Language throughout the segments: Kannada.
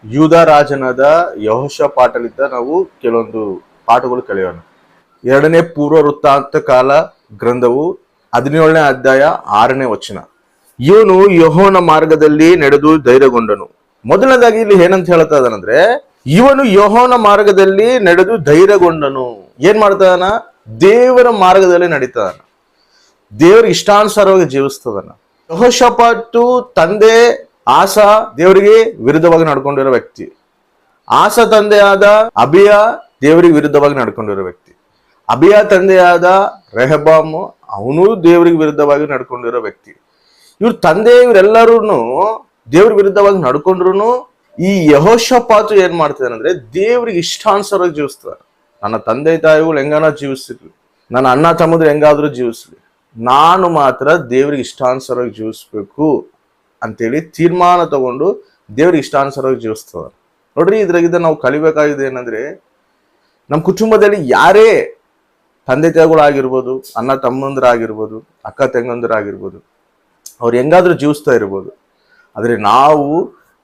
ಯೂದ ರಾಜನಾದ ಯೆಹೋಷಾಫಾಟನಿಂದ ನಾವು ಕೆಲವೊಂದು ಪಾಠಗಳು ಕಲಿಯೋಣ. 2ನೇ ಪೂರ್ವ ವೃತ್ತಾಂತ ಕಾಲ ಗ್ರಂಥವು 17ನೇ ಅಧ್ಯಾಯ 6ನೇ ವಚನ. ಇವನು ಯೆಹೋವನ ಮಾರ್ಗದಲ್ಲಿ ನಡೆದು ಧೈರ್ಯಗೊಂಡನು. ಮೊದಲನೇದಾಗಿ ಇಲ್ಲಿ ಏನಂತ ಹೇಳ್ತಾ ಇದ್ದಾನಂದ್ರೆ, ಇವನು ಯೆಹೋವನ ಮಾರ್ಗದಲ್ಲಿ ನಡೆದು ಧೈರ್ಯಗೊಂಡನು. ಏನ್ ಮಾಡ್ತಾ ಇದ್ದಾನ? ದೇವರ ಮಾರ್ಗದಲ್ಲಿ ನಡೀತಾನ, ದೇವರ ಇಷ್ಟಾನುಸಾರವಾಗಿ ಜೀವಿಸ್ತದನ. ಯೆಹೋಷಾಫಾಟು ತಂದೆ ಆಸ ದೇವರಿಗೆ ವಿರುದ್ಧವಾಗಿ ನಡ್ಕೊಂಡಿರೋ ವ್ಯಕ್ತಿ. ಆಸ ತಂದೆಯಾದ ಅಬಿಯ ದೇವರಿಗೆ ವಿರುದ್ಧವಾಗಿ ನಡ್ಕೊಂಡಿರೋ ವ್ಯಕ್ತಿ. ಅಬಿಯ ತಂದೆಯಾದ ರೆಹಬಾಮ್ ಅವನು ದೇವರಿಗೆ ವಿರುದ್ಧವಾಗಿ ನಡ್ಕೊಂಡಿರೋ ವ್ಯಕ್ತಿ. ಇವ್ರ ತಂದೆ ಇವರೆಲ್ಲರೂ ದೇವ್ರ ವಿರುದ್ಧವಾಗಿ ನಡ್ಕೊಂಡ್ರು ಈ ಯೆಹೋಷಾಫಾತು ಏನ್ ಮಾಡ್ತಿದ್ದಾನೆ ಅಂದ್ರೆ, ದೇವ್ರಿಗೆ ಇಷ್ಟಾನುಸಾರವಾಗಿ ಜೀವಿಸ್ತಾರೆ. ನನ್ನ ತಂದೆ ತಾಯಿಗಳು ಹೆಂಗಾನ ಜೀವಿಸ್ಲಿ, ನನ್ನ ಅಣ್ಣ ತಮ್ಮದ್ರು ಹೆಂಗಾದ್ರೂ ಜೀವಿಸ್ಲಿ, ನಾನು ಮಾತ್ರ ದೇವ್ರಿಗೆ ಇಷ್ಟಾನುಸಾರವಾಗಿ ಜೀವಿಸ್ಬೇಕು ಅಂತೇಳಿ ತೀರ್ಮಾನ ತಗೊಂಡು ದೇವ್ರಿಗೆ ಇಷ್ಟಾನುಸಾರವಾಗಿ ಜೀವಿಸ್ತದ. ನೋಡ್ರಿ, ಇದ್ರಾಗಿದ್ದ ನಾವು ಕಲಿಬೇಕಾಗಿದೆ ಏನಂದ್ರೆ, ನಮ್ಮ ಕುಟುಂಬದಲ್ಲಿ ಯಾರೇ ತಂದೆ ತಾಯಿಗಳಾಗಿರ್ಬೋದು, ಅಣ್ಣ ತಮ್ಮಂದ್ರಾಗಿರ್ಬೋದು, ಅಕ್ಕ ತಂಗಂದ್ರಾಗಿರ್ಬೋದು, ಅವ್ರು ಹೆಂಗಾದ್ರೂ ಜೀವಿಸ್ತಾ ಇರ್ಬೋದು. ಆದ್ರೆ ನಾವು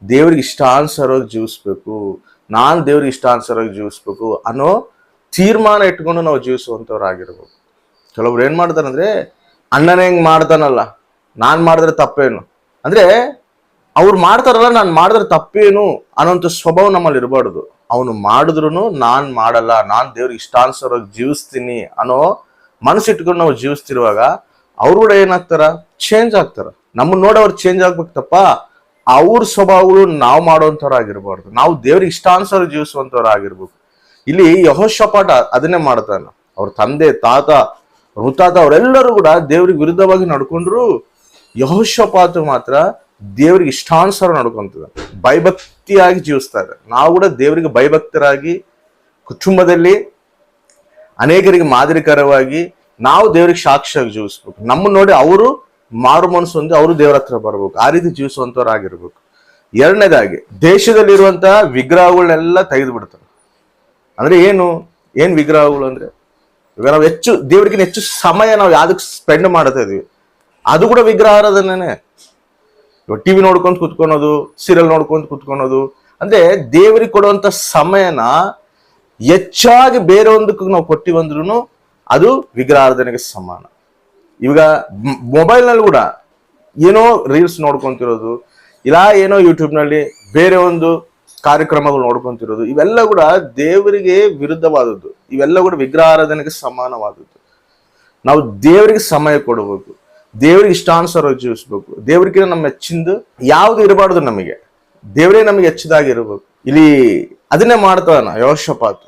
ದೇವ್ರಿಗೆ ಇಷ್ಟಾನುಸಾರವಾಗಿ ಜೀವಿಸ್ಬೇಕು, ನಾನು ದೇವ್ರಿಗೆ ಇಷ್ಟಾನುಸಾರವಾಗಿ ಜೀವಿಸ್ಬೇಕು ಅನ್ನೋ ತೀರ್ಮಾನ ಇಟ್ಕೊಂಡು ನಾವು ಜೀವಿಸುವಂಥವ್ರು ಆಗಿರ್ಬೋದು. ಕೆಲವ್ರು ಏನ್ ಮಾಡ್ತಾರಂದ್ರೆ, ಅಣ್ಣನ ಹೆಂಗ್ ಮಾಡ್ತಾನಲ್ಲ, ನಾನ್ ಮಾಡಿದ್ರೆ ತಪ್ಪೇನು ಅಂದ್ರೆ, ಅವ್ರು ಮಾಡ್ತಾರಲ್ಲ ನಾನ್ ಮಾಡಿದ್ರೆ ತಪ್ಪೇನು ಅನ್ನೋಂಥ ಸ್ವಭಾವ ನಮ್ಮಲ್ಲಿ ಇರಬಾರ್ದು. ಅವನು ಮಾಡಿದ್ರು ನಾನ್ ಮಾಡಲ್ಲ, ನಾನ್ ದೇವ್ರಿಗೆ ಇಷ್ಟಾನುಸಾರವಾಗಿ ಜೀವಿಸ್ತೀನಿ ಅನ್ನೋ ಮನಸ್ಸಿಟ್ಕೊಂಡು ನಾವು ಜೀವಿಸ್ತಿರುವಾಗ ಅವ್ರು ಕೂಡ ಏನಾಗ್ತಾರ? ಚೇಂಜ್ ಆಗ್ತಾರ. ನಮ್ಮನ್ನ ನೋಡಿ ಅವ್ರು ಚೇಂಜ್ ಆಗ್ಬೇಕು ತಪ್ಪ ಅವ್ರ ಸ್ವಭಾವಗಳು ನಾವು ಮಾಡುವಂಥವ್ರು ಆಗಿರ್ಬಾರ್ದು. ನಾವು ದೇವ್ರಿಗೆ ಇಷ್ಟಾನುಸಾರ ಜೀವಿಸುವಂಥವ್ರು ಆಗಿರ್ಬೇಕು. ಇಲ್ಲಿ ಯೆಹೋಷಾಫಾಟ ಅದನ್ನೇ ಮಾಡ್ತಾನ. ಅವ್ರ ತಂದೆ ತಾತ ಮುತ್ತಾತ ಅವರೆಲ್ಲರೂ ಕೂಡ ದೇವ್ರಿಗೆ ವಿರುದ್ಧವಾಗಿ ನಡ್ಕೊಂಡ್ರು. ಯೆಹೋಷಾಫಾತು ಮಾತ್ರ ದೇವ್ರಿಗೆ ಇಷ್ಟಾನುಸಾರ ನಡ್ಕೊಂತದ, ಭಯಭಕ್ತಿಯಾಗಿ ಜೀವಿಸ್ತಾ ಇದೆ. ನಾವು ಕೂಡ ದೇವರಿಗೆ ಭಯಭಕ್ತರಾಗಿ ಕುಟುಂಬದಲ್ಲಿ ಅನೇಕರಿಗೆ ಮಾದರಿಕರವಾಗಿ ನಾವು ದೇವ್ರಿಗೆ ಸಾಕ್ಷಿಯಾಗಿ ಜೀವಿಸ್ಬೇಕು. ನಮ್ಮನ್ನ ನೋಡಿ ಅವರು ಮಾರು ಮನಸ್ಸು ಹೊಂದಿ ಅವರು ದೇವರ ಹತ್ರ ಬರ್ಬೇಕು. ಆ ರೀತಿ ಜೀವಿಸುವಂತವ್ರಾಗಿರ್ಬೇಕು. 2ನೇದಾಗಿ, ದೇಶದಲ್ಲಿರುವಂತಹ ವಿಗ್ರಹಗಳನ್ನೆಲ್ಲ ತೆಗೆದು ಬಿಡ್ತಾರೆ. ಅಂದ್ರೆ ಏನ್ ವಿಗ್ರಹಗಳು ಅಂದ್ರೆ, ಇವಾಗ ನಾವು ಹೆಚ್ಚು ದೇವರಿಗಿನ ಹೆಚ್ಚು ಸಮಯ ನಾವು ಯಾವ್ದಕ್ಕೆ ಸ್ಪೆಂಡ್ ಮಾಡ್ತಾ ಇದೀವಿ, ಅದು ಕೂಡ ವಿಗ್ರಹ ಆರಾಧನೆನೇ. ಟಿವಿ ನೋಡ್ಕೊಂತ ಕುತ್ಕೊಳೋದು, ಸೀರಿಯಲ್ ನೋಡ್ಕೊಂತ ಕುತ್ಕೊಳೋದು ಅಂದ್ರೆ ದೇವರಿಗೆ ಕೊಡುವಂತ ಸಮಯನ ಹೆಚ್ಚಾಗಿ ಬೇರೆ ಒಂದಕ್ಕೆ ನಾವು ಕೊಟ್ಟಿವಂದ್ರೂ ಅದು ವಿಗ್ರಹಾರಾಧನೆಗೆ ಸಮಾನ. ಇವಾಗ ಮೊಬೈಲ್ ನಲ್ಲಿ ಕೂಡ ಏನೋ ರೀಲ್ಸ್ ನೋಡ್ಕೊಂತಿರೋದು, ಇಲ್ಲ ಏನೋ ಯೂಟ್ಯೂಬ್ ನಲ್ಲಿ ಬೇರೆ ಒಂದು ಕಾರ್ಯಕ್ರಮಗಳು ನೋಡ್ಕೊಂತಿರೋದು, ಇವೆಲ್ಲ ಕೂಡ ದೇವರಿಗೆ ವಿರುದ್ಧವಾದದ್ದು. ಇವೆಲ್ಲ ಕೂಡ ವಿಗ್ರಹಾರಾಧನೆಗೆ ಸಮಾನವಾದದ್ದು. ನಾವು ದೇವರಿಗೆ ಸಮಯ ಕೊಡಬೇಕು, ದೇವರಿಗೆ ಇಷ್ಟಾನುಸಾರವಾಗಿ ಜೀವಿಸ್ಬೇಕು. ದೇವರಿಗೆ ನಮ್ಮ ಹೆಚ್ಚಿಂದು ಯಾವ್ದು ಇರಬಾರ್ದು, ನಮಗೆ ದೇವರೇ ನಮಗೆ ಹೆಚ್ಚಿದಾಗಿರ್ಬೇಕು. ಇಲ್ಲಿ ಅದನ್ನೇ ಮಾಡ್ತಾನ ಯೆಹೋಷಾಫಾತು.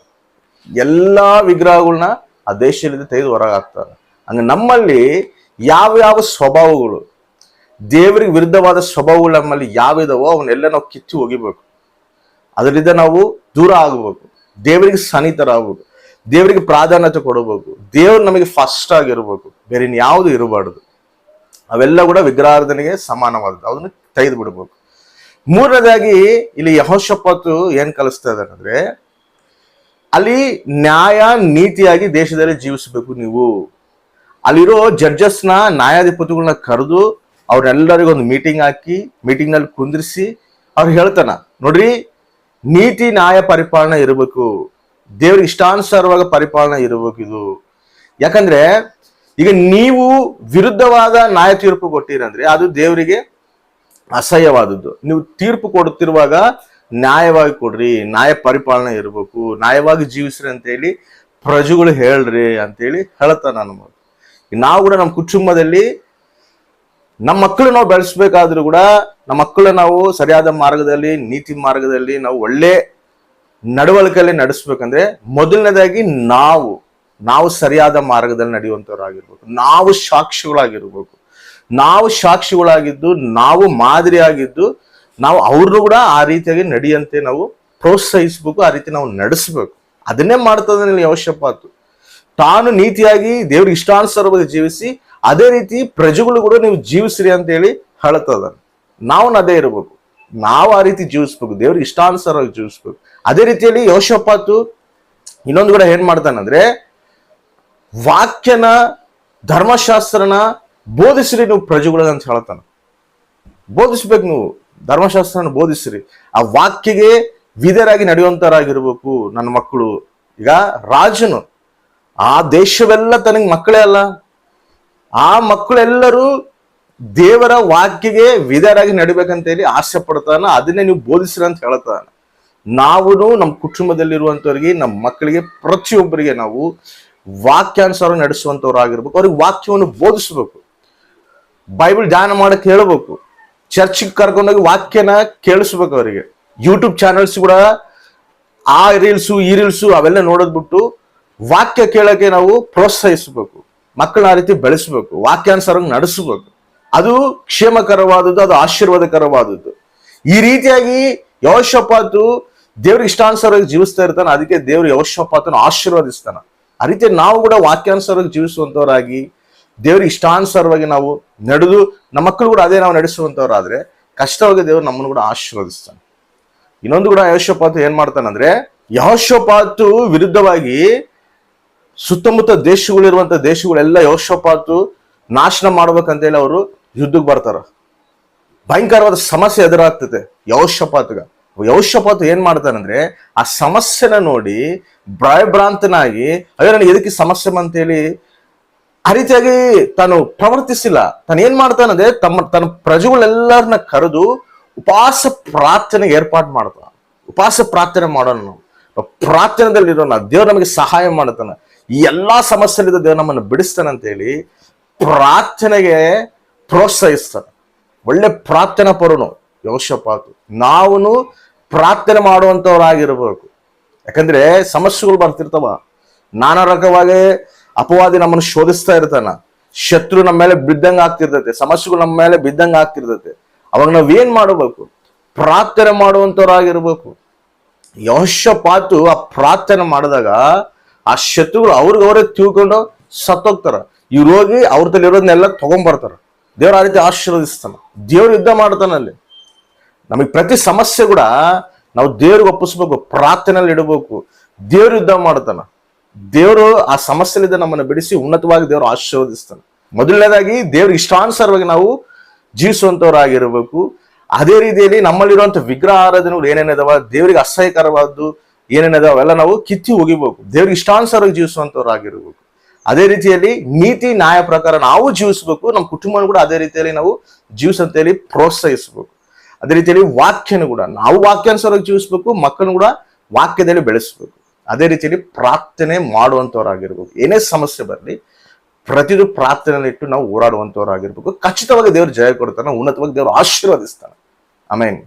ಎಲ್ಲಾ ವಿಗ್ರಹಗಳನ್ನ ಆ ದೇಶದಲ್ಲಿ ತೆಗೆದು ಹೊರಗಾಗ್ತಾನೆ. ಹಂಗ ನಮ್ಮಲ್ಲಿ ಯಾವ ಸ್ವಭಾವಗಳು, ದೇವರಿಗೆ ವಿರುದ್ಧವಾದ ಸ್ವಭಾವಗಳು ನಮ್ಮಲ್ಲಿ ಯಾವಿದಾವೋ ಅವನ್ನೆಲ್ಲ ನಾವು ಕಿತ್ತು ಹೋಗಿಬೇಕು. ಅದರಿಂದ ನಾವು ದೂರ ಆಗಬೇಕು, ದೇವರಿಗೆ ಸನ್ನಿಹಿತರಾಗಬೇಕು, ದೇವರಿಗೆ ಪ್ರಾಧಾನ್ಯತೆ ಕೊಡಬೇಕು. ದೇವ್ರು ನಮಗೆ ಫಸ್ಟ್ ಆಗಿರ್ಬೇಕು, ಬೇರೆ ಯಾವುದು ಇರಬಾರ್ದು. ಅವೆಲ್ಲ ಕೂಡ ವಿಗ್ರಹಾರಾಧನೆಗೆ ಸಮಾನವಾದದ್ದು, ಅದನ್ನ ತೆಗೆದು ಬಿಡ್ಬೇಕು. 3ನೇದಾಗಿ ಇಲ್ಲಿ ಯೆಹೋಷಾಫಾತು ಏನ್ ಕಲಿಸ್ತಾ ಇದ್ದಾನೆ ಅಂದ್ರೆ, ಅಲ್ಲಿ ನ್ಯಾಯ ನೀತಿಯಾಗಿ ದೇಶದಲ್ಲಿ ಜೀವಿಸಬೇಕು. ನೀವು ಅಲ್ಲಿರೋ ಜಡ್ಜಸ್ನ, ನ್ಯಾಯಾಧಿಪತಿಗಳನ್ನ ಕರೆದು ಅವ್ರೆಲ್ಲರಿಗೂ ಒಂದು ಮೀಟಿಂಗ್ ಹಾಕಿ, ಮೀಟಿಂಗ್ ನಲ್ಲಿ ಕುಂದ್ರಿಸಿ ಅವ್ರು ಹೇಳ್ತಾನ, ನೋಡ್ರಿ, ನೀತಿ ನ್ಯಾಯ ಪರಿಪಾಲನೆ ಇರಬೇಕು, ದೇವ್ರಿಗೆ ಇಷ್ಟಾನುಸಾರವಾಗ ಪರಿಪಾಲನೆ ಇರಬೇಕು ಇದು. ಯಾಕಂದ್ರೆ ಈಗ ನೀವು ವಿರುದ್ಧವಾದ ನ್ಯಾಯ ತೀರ್ಪು ಕೊಟ್ಟಿರಂದ್ರೆ ಅದು ದೇವರಿಗೆ ಅಸಹ್ಯವಾದದ್ದು. ನೀವು ತೀರ್ಪು ಕೊಡುತ್ತಿರುವಾಗ ನ್ಯಾಯವಾಗಿ ಕೊಡ್ರಿ, ನ್ಯಾಯ ಪರಿಪಾಲನೆ ಇರಬೇಕು, ನ್ಯಾಯವಾಗಿ ಜೀವಿಸ್ರಿ ಅಂತ ಹೇಳಿ ಪ್ರಜೆಗಳು ಹೇಳ್ರಿ ಅಂತೇಳಿ ಹೇಳ್ತಾನ. ನಾವು ಕೂಡ ನಮ್ಮ ಕುಟುಂಬದಲ್ಲಿ ನಮ್ಮ ಮಕ್ಕಳು ನಾವು ಬೆಳೆಸ್ಬೇಕಾದ್ರೂ ಕೂಡ ನಮ್ಮ ಮಕ್ಕಳು ನಾವು ಸರಿಯಾದ ಮಾರ್ಗದಲ್ಲಿ, ನೀತಿ ಮಾರ್ಗದಲ್ಲಿ ನಾವು ಒಳ್ಳೆ ನಡವಳಿಕೆಯಲ್ಲಿ ನಡೆಸ್ಬೇಕಂದ್ರೆ ಮೊದಲನೇದಾಗಿ ನಾವು ಸರಿಯಾದ ಮಾರ್ಗದಲ್ಲಿ ನಡೆಯುವಂತವ್ರಾಗಿರ್ಬೇಕು. ನಾವು ಸಾಕ್ಷಿಗಳಾಗಿರ್ಬೇಕು. ನಾವು ಸಾಕ್ಷಿಗಳಾಗಿದ್ದು, ನಾವು ಮಾದರಿಯಾಗಿದ್ದು, ನಾವು ಅವ್ರನ್ನು ಕೂಡ ಆ ರೀತಿಯಾಗಿ ನಡೆಯಂತೆ ನಾವು ಪ್ರೋತ್ಸಾಹಿಸ್ಬೇಕು, ಆ ರೀತಿ ನಾವು ನಡೆಸ್ಬೇಕು. ಅದನ್ನೇ ಮಾಡ್ತದೆ ಯೆಹೋಷಾಫಾತು. ತಾನು ನೀತಿಯಾಗಿ ದೇವ್ರಿಗೆ ಇಷ್ಟಾನುಸಾರವಾಗಿ ಜೀವಿಸಿ, ಅದೇ ರೀತಿ ಪ್ರಜೆಗಳು ಕೂಡ ನೀವು ಜೀವಿಸ್ರಿ ಅಂತ ಹೇಳಿ ಹೇಳ್ತದ. ನಾವು ಅದೇ ಇರಬೇಕು, ನಾವು ಆ ರೀತಿ ಜೀವಿಸ್ಬೇಕು, ದೇವ್ರಿಗೆ ಇಷ್ಟಾನುಸಾರವಾಗಿ ಜೀವಿಸ್ಬೇಕು. ಅದೇ ರೀತಿಯಲ್ಲಿ ಯೆಹೋಷಾಫಾತು ಇನ್ನೊಂದು ಕೂಡ ಏನ್ ಮಾಡ್ತಾನಂದ್ರೆ, ವಾಕ್ಯನ, ಧರ್ಮಶಾಸ್ತ್ರನ ಬೋಧಿಸ್ರಿ ನೀವು ಪ್ರಜೆಗಳು ಅಂತ ಹೇಳ್ತಾನ. ಬೋಧಿಸ್ಬೇಕು ನೀವು. ಧರ್ಮಶಾಸ್ತ್ರನ ಬೋಧಿಸ್ರಿ. ಆ ವಾಕ್ಯಗೆ ವಿಧೇಯರಾಗಿ ನಡೆಯುವಂತರಾಗಿರ್ಬೇಕು ನನ್ನ ಮಕ್ಕಳು. ಈಗ ರಾಜನು ಆ ದೇಶವೆಲ್ಲ ತನಗೆ ಮಕ್ಕಳೇ ಅಲ್ಲ, ಆ ಮಕ್ಕಳೆಲ್ಲರೂ ದೇವರ ವಾಕ್ಯಗೆ ವಿಧೇಯರಾಗಿ ನಡಿಬೇಕಂತ ಹೇಳಿ ಆಸೆ ಪಡ್ತಾನ. ಅದನ್ನೇ ನೀವು ಬೋಧಿಸ್ರಿ ಅಂತ ಹೇಳ್ತಾನ. ನಾವು ನಮ್ಮ ಕುಟುಂಬದಲ್ಲಿರುವಂತವ್ರಿಗೆ, ನಮ್ಮ ಮಕ್ಕಳಿಗೆ, ಪ್ರತಿಯೊಬ್ಬರಿಗೆ ನಾವು ವಾಕ್ಯಾನುಸಾರ ನಡೆಸುವಂತವ್ರಾಗಿರ್ಬೇಕು. ಅವ್ರಿಗೆ ವಾಕ್ಯವನ್ನು ಬೋಧಿಸ್ಬೇಕು, ಬೈಬಲ್ ಧ್ಯಾನ ಮಾಡಕ್ ಹೇಳ್ಬೇಕು, ಚರ್ಚ್ಗೆ ಕರ್ಕೊಂಡೋಗಿ ವಾಕ್ಯನ ಕೇಳಿಸ್ಬೇಕು ಅವರಿಗೆ. ಯೂಟ್ಯೂಬ್ ಚಾನೆಲ್ಸ್ ಕೂಡ ಆ ರೀಲ್ಸು ಈ ರೀಲ್ಸು ಅವೆಲ್ಲ ನೋಡೋದ್ ಬಿಟ್ಟು ವಾಕ್ಯ ಕೇಳಕ್ಕೆ ನಾವು ಪ್ರೋತ್ಸಾಹಿಸ್ಬೇಕು. ಮಕ್ಕಳನ್ನ ಆ ರೀತಿ ಬೆಳೆಸ್ಬೇಕು, ವಾಕ್ಯಾನುಸಾರ ನಡೆಸಬೇಕು. ಅದು ಕ್ಷೇಮಕರವಾದದ್ದು, ಅದು ಆಶೀರ್ವಾದಕರವಾದದ್ದು. ಈ ರೀತಿಯಾಗಿ ಯೆಹೋಷಾಫಾತು ದೇವ್ರಿಗೆ ಇಷ್ಟಾನುಸಾರವಾಗಿ ಜೀವಿಸ್ತಾ ಇರ್ತಾನೆ. ಅದಕ್ಕೆ ದೇವ್ರು ಯೆಹೋಷಾಫಾತನ ಆಶೀರ್ವಾದಿಸ್ತಾನ. ಆ ರೀತಿ ನಾವು ಕೂಡ ವಾಕ್ಯಾನುಸಾರವಾಗಿ ಜೀವಿಸುವಂತವರಾಗಿ ದೇವ್ರಿಗೆ ಇಷ್ಟಾನುಸಾರವಾಗಿ ನಾವು ನಡೆದು ನಮ್ಮ ಮಕ್ಕಳು ಕೂಡ ಅದೇ ನಾವು ನಡೆಸುವಂತವ್ರಾದ್ರೆ ಕಷ್ಟವಾಗಿ ದೇವ್ರು ನಮ್ಮನ್ನು ಕೂಡ ಆಶೀರ್ವದಿಸ್ತಾನೆ. ಇನ್ನೊಂದು ಕೂಡ ಯೆಹೋಷಾಫಾತು ಏನ್ ಮಾಡ್ತಾನಂದ್ರೆ, ಯೆಹೋಷಾಫಾತು ವಿರುದ್ಧವಾಗಿ ಸುತ್ತಮುತ್ತ ದೇಶಗಳಿರುವಂತ ದೇಶಗಳೆಲ್ಲ ಯೆಹೋಷಾಫಾತು ನಾಶನ ಮಾಡ್ಬೇಕಂತ ಹೇಳಿ ಅವರು ಯುದ್ಧಕ್ಕೆ ಬರ್ತಾರ. ಭಯಂಕರವಾದ ಸಮಸ್ಯೆ ಎದುರಾಗ್ತದೆ ಯೆಹೋಷಾಫಾತ್ಗ. ಯೆಹೋಷಾಫಾತು ಏನ್ ಮಾಡ್ತಾನಂದ್ರೆ, ಆ ಸಮಸ್ಯೆನ ನೋಡಿ ಭಯಭ್ರಾಂತನಾಗಿ, ಅಯ್ಯೋ ನನಗೆ ಎದಕ್ಕೆ ಸಮಸ್ಯೆ ಅಂತೇಳಿ ಆ ರೀತಿಯಾಗಿ ತಾನು ಪ್ರವರ್ತಿಸಿಲ್ಲ. ತಾನು ಏನ್ ಮಾಡ್ತಾನಂದ್ರೆ, ತನ್ನ ಪ್ರಜೆಗಳೆಲ್ಲರನ್ನ ಕರೆದು ಉಪವಾಸ ಪ್ರಾರ್ಥನೆಗೆ ಏರ್ಪಾಡು ಮಾಡ್ತಾನ. ಉಪವಾಸ ಪ್ರಾರ್ಥನೆ ಮಾಡೋಣ, ನಾವು ಪ್ರಾರ್ಥನೆದಲ್ಲಿರೋಣ, ದೇವ್ರು ನಮಗೆ ಸಹಾಯ ಮಾಡ್ತಾನ, ಈ ಎಲ್ಲಾ ಸಮಸ್ಯೆಲಿದ್ದ ದೇವ್ರು ನಮ್ಮನ್ನು ಬಿಡಿಸ್ತಾನೆ ಅಂತ ಹೇಳಿ ಪ್ರಾರ್ಥನೆಗೆ ಪ್ರೋತ್ಸಾಹಿಸ್ತಾನೆ. ಒಳ್ಳೆ ಪ್ರಾರ್ಥನಾ ಪರನು ಯೆಹೋಷಾಫಾತು. ನಾವು ಪ್ರಾರ್ಥನೆ ಮಾಡುವಂತವ್ರಾಗಿರ್ಬೇಕು. ಯಾಕಂದ್ರೆ ಸಮಸ್ಯೆಗಳು ಬರ್ತಿರ್ತಾವ, ನಾನಾ ರಕವಾಗಿ ಅಪವಾದಿ ನಮ್ಮನ್ನು ಶೋಧಿಸ್ತಾ ಇರ್ತಾನ, ಶತ್ರು ನಮ್ಮ ಮೇಲೆ ಬಿದ್ದಂಗ ಆಗ್ತಿರ್ತೈತೆ, ಸಮಸ್ಯೆಗಳು ನಮ್ಮ ಮೇಲೆ ಬಿದ್ದಂಗ ಆಗ್ತಿರ್ತೈತೆ. ಅವಾಗ ನಾವ್ ಏನ್ ಮಾಡಬೇಕು? ಪ್ರಾರ್ಥನೆ ಮಾಡುವಂತವ್ರಾಗಿರ್ಬೇಕು. ಯೆಹೋಷಾಫಾತು ಆ ಪ್ರಾರ್ಥನೆ ಮಾಡಿದಾಗ ಆ ಶತ್ರುಗಳು ಅವ್ರಿಗವರೇ ತಿಳ್ಕೊಂಡು ಸತ್ತೋಗ್ತಾರ. ಇವ್ರು ಹೋಗಿ ಅವ್ರ ತಲೆ ಇರೋದನ್ನೆಲ್ಲ ತಗೊಂಡ್ಬರ್ತಾರ. ದೇವ್ರ ಆ ರೀತಿ ಆಶೀರ್ವದಿಸ್ತಾನ. ದೇವ್ರು ಯುದ್ಧ ಮಾಡ್ತಾನಲ್ಲಿ. ನಮಗೆ ಪ್ರತಿ ಸಮಸ್ಯೆ ಕೂಡ ನಾವು ದೇವ್ರಿಗೆ ಒಪ್ಪಿಸ್ಬೇಕು, ಪ್ರಾರ್ಥನೆಯಲ್ಲಿ ಇಡಬೇಕು. ದೇವ್ರು ಯುದ್ಧ ಮಾಡ್ತಾನ. ದೇವರು ಆ ಸಮಸ್ಯೆಲಿಂದ ನಮ್ಮನ್ನು ಬಿಡಿಸಿ ಉನ್ನತವಾಗಿ ದೇವರು ಆಶೀರ್ವದಿಸ್ತಾನೆ. ಮೊದಲನೇದಾಗಿ ದೇವ್ರಿಗೆ ಇಷ್ಟಾನುಸಾರವಾಗಿ ನಾವು ಜೀವಿಸುವಂತವ್ರಾಗಿರ್ಬೇಕು. ಅದೇ ರೀತಿಯಲ್ಲಿ ನಮ್ಮಲ್ಲಿರುವಂತ ವಿಗ್ರಹ ಆರಾಧನೆಗಳು ಏನೇನಿದಾವ, ದೇವರಿಗೆ ಅಸಹ್ಯಕರವಾದ್ದು ಏನೇನಿದಾವ ಅವೆಲ್ಲ ನಾವು ಕಿತ್ತಿ ಹೋಗಿಬೇಕು. ದೇವ್ರಿಗೆ ಇಷ್ಟಾನುಸಾರವಾಗಿ ಜೀವಿಸುವಂತವ್ರಾಗಿರ್ಬೇಕು. ಅದೇ ರೀತಿಯಲ್ಲಿ ನೀತಿ ನ್ಯಾಯ ಪ್ರಕಾರ ನಾವು ಜೀವಿಸ್ಬೇಕು. ನಮ್ಮ ಕುಟುಂಬ ಕೂಡ ಅದೇ ರೀತಿಯಲ್ಲಿ ನಾವು ಜೀವಿಸಂತೇಳಿ ಪ್ರೋತ್ಸಾಹಿಸ್ಬೇಕು. ಅದೇ ರೀತಿಯಲ್ಲಿ ವಾಕ್ಯನು ಕೂಡ ನಾವು ವಾಕ್ಯಾನುಸಾರವಾಗಿ ಜೀವಿಸ್ಬೇಕು, ಮಕ್ಕಳನ್ನು ಕೂಡ ವಾಕ್ಯದಲ್ಲಿ ಬೆಳೆಸ್ಬೇಕು. ಅದೇ ರೀತಿಯಲ್ಲಿ ಪ್ರಾರ್ಥನೆ ಮಾಡುವಂತವ್ರಾಗಿರ್ಬೇಕು. ಏನೇ ಸಮಸ್ಯೆ ಬರಲಿ ಪ್ರತಿದು ಪ್ರಾರ್ಥನೆಯಲ್ಲಿ ಇಟ್ಟು ನಾವು ಹೋರಾಡುವಂತವ್ರಾಗಿರ್ಬೇಕು. ಖಚಿತವಾಗಿ ದೇವರು ಜಯ ಕೊಡ್ತಾನೆ, ಉನ್ನತವಾಗಿ ದೇವರು ಆಶೀರ್ವದಿಸ್ತಾನೆ. ಆಮೆನ್.